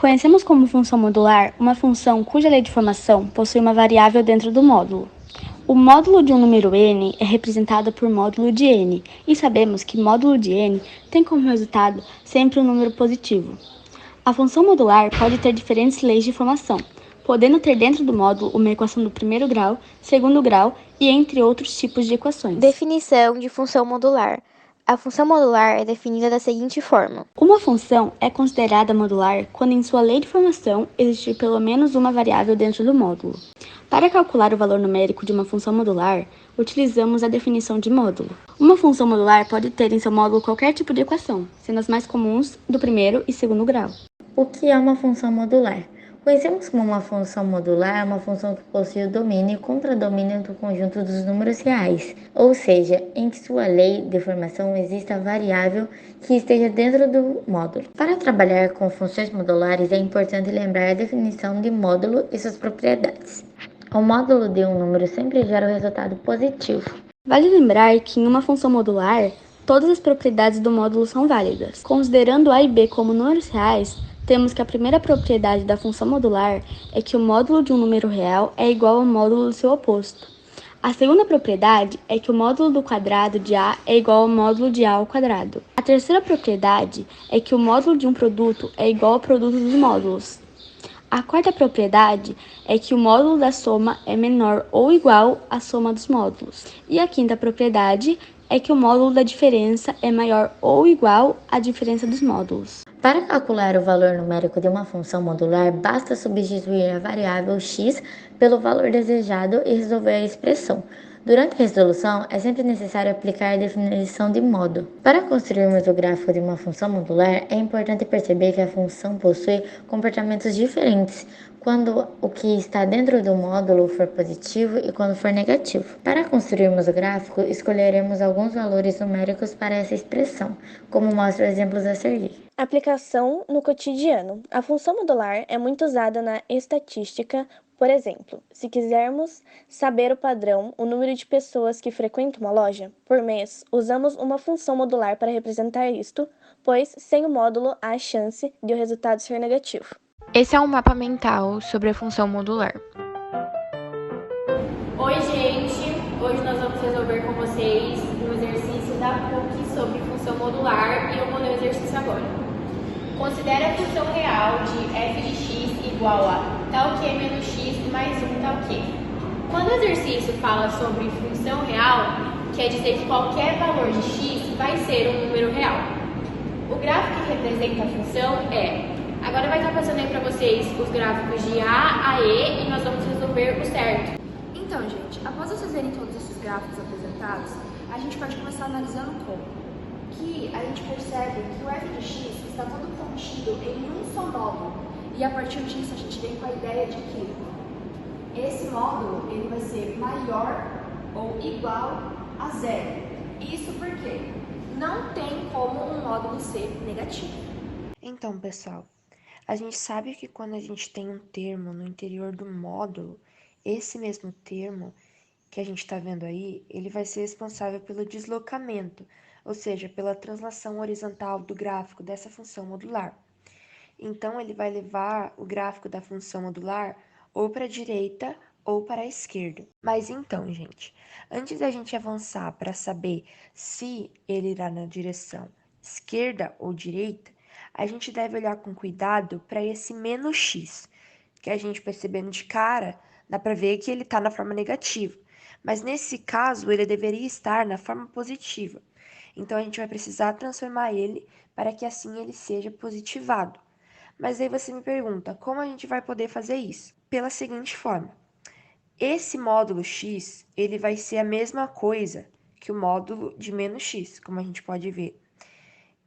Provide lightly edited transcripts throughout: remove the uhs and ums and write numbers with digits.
Conhecemos como função modular uma função cuja lei de formação possui uma variável dentro do módulo. O módulo de um número n é representado por módulo de n, e sabemos que módulo de n tem como resultado sempre um número positivo. A função modular pode ter diferentes leis de formação, podendo ter dentro do módulo uma equação do primeiro grau, segundo grau e entre outros tipos de equações. Definição de função modular. A função modular é definida da seguinte forma: Uma função é considerada modular quando em sua lei de formação existir pelo menos uma variável dentro do módulo. Para calcular o valor numérico de uma função modular, utilizamos a definição de módulo. Uma função modular pode ter em seu módulo qualquer tipo de equação, sendo as mais comuns do primeiro e segundo grau. O que é uma função modular? Conhecemos como uma função modular uma função que possui o domínio e contradomínio do conjunto dos números reais, ou seja, em que sua lei de formação exista a variável que esteja dentro do módulo. Para trabalhar com funções modulares é importante lembrar a definição de módulo e suas propriedades. O módulo de um número sempre gera o resultado positivo. Vale lembrar que em uma função modular, todas as propriedades do módulo são válidas. Considerando a e b como números reais, temos que a primeira propriedade da função modular é que o módulo de um número real é igual ao módulo do seu oposto. A segunda propriedade é que o módulo do quadrado de a é igual ao módulo de a ao quadrado. A terceira propriedade é que o módulo de um produto é igual ao produto dos módulos. A quarta propriedade é que o módulo da soma é menor ou igual à soma dos módulos. E a quinta propriedade é que o módulo da diferença é maior ou igual à diferença dos módulos. Para calcular o valor numérico de uma função modular, basta substituir a variável x pelo valor desejado e resolver a expressão. Durante a resolução, é sempre necessário aplicar a definição de modo. Para construirmos o gráfico de uma função modular, é importante perceber que a função possui comportamentos diferentes quando o que está dentro do módulo for positivo e quando for negativo. Para construirmos o gráfico, escolheremos alguns valores numéricos para essa expressão, como mostra os exemplos a seguir. Aplicação no cotidiano. A função modular é muito usada na estatística. Por exemplo, se quisermos saber o padrão, o número de pessoas que frequentam uma loja por mês, usamos uma função modular para representar isto, pois sem o módulo há a chance de o resultado ser negativo. Esse é um mapa mental sobre a função modular. Oi, gente! Hoje nós vamos resolver com vocês um exercício da PUC sobre função modular e eu vou ler o exercício agora. Considere a função real de f de x igual a tal que menos x mais 1 tal que. Quando o exercício fala sobre função real, quer dizer que qualquer valor de x vai ser um número real. O gráfico que representa a função é... Agora vai estar passando aí para vocês os gráficos de A a E e nós vamos resolver o certo. Então, gente, após vocês verem todos esses gráficos apresentados, a gente pode começar analisando como que a gente percebe que o f de x está todo contido em um só módulo. E a partir disso a gente vem com a ideia de que esse módulo ele vai ser maior ou igual a zero. Isso porque não tem como um módulo ser negativo. Então, pessoal, a gente sabe que quando a gente tem um termo no interior do módulo, esse mesmo termo que a gente está vendo aí, ele vai ser responsável pelo deslocamento, ou seja, pela translação horizontal do gráfico dessa função modular. Então, ele vai levar o gráfico da função modular ou para a direita ou para a esquerda. Mas então, gente, antes da gente avançar para saber se ele irá na direção esquerda ou direita, a gente deve olhar com cuidado para esse menos x, que a gente percebendo de cara, dá para ver que ele está na forma negativa. Mas nesse caso, ele deveria estar na forma positiva. Então, a gente vai precisar transformar ele para que assim ele seja positivado. Mas aí você me pergunta, como a gente vai poder fazer isso? Pela seguinte forma. Esse módulo x, ele vai ser a mesma coisa que o módulo de menos x, como a gente pode ver.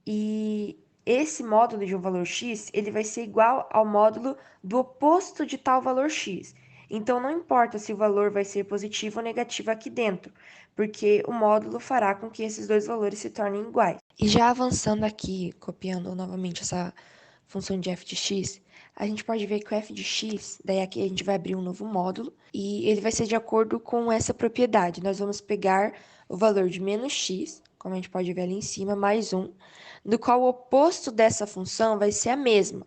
E esse módulo de um valor x, ele vai ser igual ao módulo do oposto de tal valor x. Então, não importa se o valor vai ser positivo ou negativo aqui dentro, porque o módulo fará com que esses dois valores se tornem iguais. E já avançando aqui, copiando novamente essa função de f de x, a gente pode ver que o f de x, daí aqui a gente vai abrir um novo módulo, e ele vai ser de acordo com essa propriedade. Nós vamos pegar o valor de menos x, como a gente pode ver ali em cima, mais 1, do qual o oposto dessa função vai ser a mesma.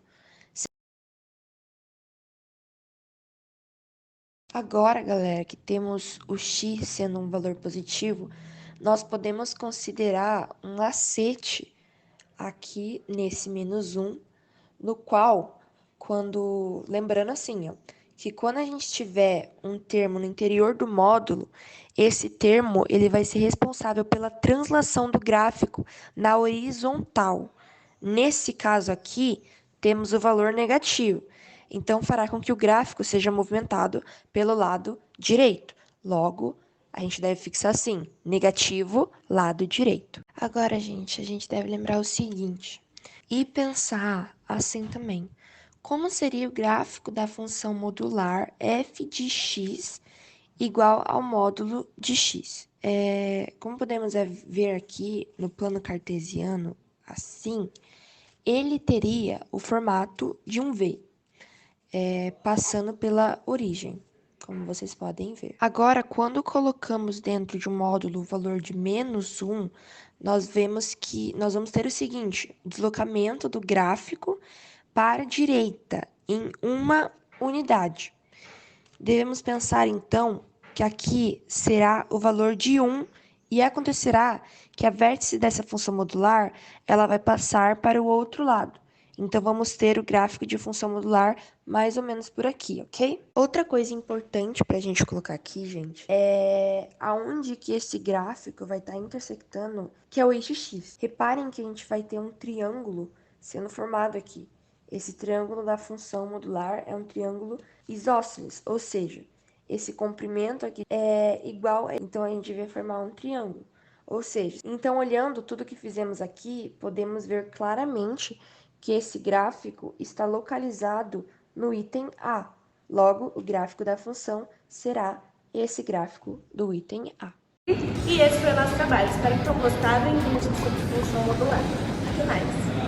Agora, galera, que temos o x sendo um valor positivo, nós podemos considerar um lacete aqui nesse -1, no qual, lembrando assim, ó, que quando a gente tiver um termo no interior do módulo, esse termo ele vai ser responsável pela translação do gráfico na horizontal. Nesse caso aqui, temos o valor negativo. Então, fará com que o gráfico seja movimentado pelo lado direito. Logo, a gente deve fixar assim, negativo, lado direito. Agora, gente, a gente deve lembrar o seguinte, e pensar assim também. Como seria o gráfico da função modular f de x igual ao módulo de x? Como podemos ver aqui no plano cartesiano, assim, ele teria o formato de um V, passando pela origem, como vocês podem ver. Agora, quando colocamos dentro de um módulo o valor de -1, nós vemos que nós vamos ter o seguinte, deslocamento do gráfico para a direita em uma unidade. Devemos pensar, então, que aqui será o valor de 1 e acontecerá que a vértice dessa função modular ela vai passar para o outro lado. Então, vamos ter o gráfico de função modular mais ou menos por aqui, ok? Outra coisa importante para a gente colocar aqui, gente, é aonde que esse gráfico vai estar intersectando, que é o eixo x. Reparem que a gente vai ter um triângulo sendo formado aqui. Esse triângulo da função modular é um triângulo isósceles, ou seja, esse comprimento aqui é igual, então a gente vai formar um triângulo. Ou seja, então olhando tudo que fizemos aqui, podemos ver claramente que esse gráfico está localizado no item A. Logo, o gráfico da função será esse gráfico do item A. E esse foi o nosso trabalho. Espero que tenham gostado e entendido sobre função modular. Até mais!